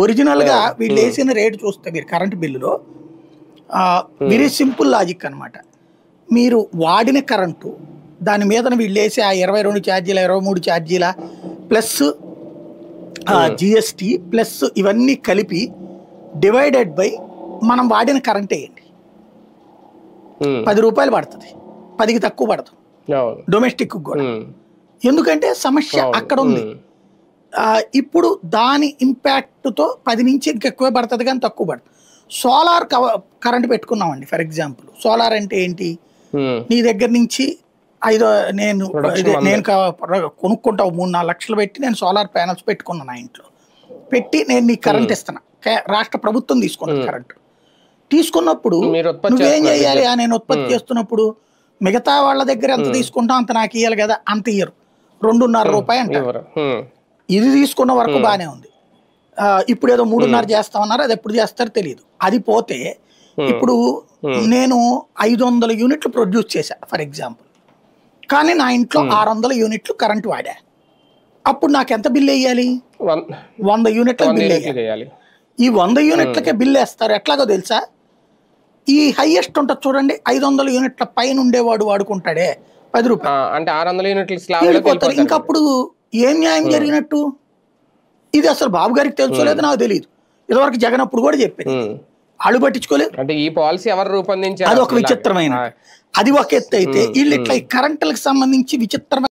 Original గా వీళ్ళు వేసిన రేటు చూస్తే మీరు కరెంట్ బిల్లులో వెరీ సింపుల్ లాజిక్ అన్నమాట. మీరు వాడిన కరెంటు దాని మీద వీళ్ళు వేసే ఆ 22 ఛార్జీల 23 ఛార్జీల ప్లస్ జిఎస్టీ ప్లస్ ఇవన్నీ కలిపి డివైడెడ్ బై మనం వాడిన కరెంట్ వేయండి. 10 రూపాయలు పడుతుంది, 10కి తక్కువ పడదు డొమెస్టిక్ కూడా. ఎందుకంటే సమస్య అక్కడ ఉంది. ఇప్పుడు దాని ఇంపాక్ట్తో 10 నుంచి ఇంకెక్కువ పడుతుంది కానీ తక్కువ పడుతుంది. సోలార్ కరెంట్ పెట్టుకున్నామండి ఫర్ ఎగ్జాంపుల్. సోలార్ అంటే ఏంటి, నీ దగ్గర నుంచి నేను కొనుక్కుంటా 3-4 లక్షలు పెట్టి నేను సోలార్ ప్యానల్స్ పెట్టుకున్నాను నా ఇంట్లో పెట్టి నేను నీకు కరెంట్ ఇస్తున్నా. రాష్ట్ర ప్రభుత్వం తీసుకున్నాను కరెంట్. తీసుకున్నప్పుడు నువ్వేం చేయాలి, నేను ఉత్పత్తి చేస్తున్నప్పుడు మిగతా వాళ్ళ దగ్గర ఎంత తీసుకుంటాం అంత నాకు ఇవ్వాలి కదా, అంత ఇయ్యరు. 2.5 రూపాయలు అంటారు. ఇది తీసుకున్న వరకు బాగానే ఉంది. ఇప్పుడు ఏదో 3.5 చేస్తామన్నారు, అది ఎప్పుడు చేస్తారో తెలియదు. అది పోతే ఇప్పుడు నేను 500 యూనిట్లు ప్రొడ్యూస్ చేశా ఫర్ ఎగ్జాంపుల్, కానీ నా ఇంట్లో 600 యూనిట్లు కరెంట్ వాడా. అప్పుడు నాకు ఎంత బిల్ వేయాలి, 100 యూనిట్ల బిల్ వేయాలి. ఈ 100 యూనిట్లకే బిల్ వేస్తారు. ఎట్లాగో తెలుసా, ఈ హైయెస్ట్ ఉంటుంది చూడండి, 500 యూనిట్ల పైన ఉండేవాడు వాడుకుంటాడే 10 రూపాయలు అంటే 600 యూనిట్లు. ఇంకప్పుడు ఏం న్యాయం జరిగినట్టు? ఇది అసలు బాబు గారికి తెలుసుకోలేదు, నాకు తెలియదు. ఇదివరకు జగన్ అప్పుడు కూడా చెప్పారు, వాళ్ళు పట్టించుకోలేదు. అంటే ఈ పాలసీ ఎవరు రూపొందించారు? అది ఒక విచిత్రమైన, అది ఒక ఎత్తు అయితే వీళ్ళు ఇట్లా కరెంట్లకు సంబంధించి విచిత్రమైన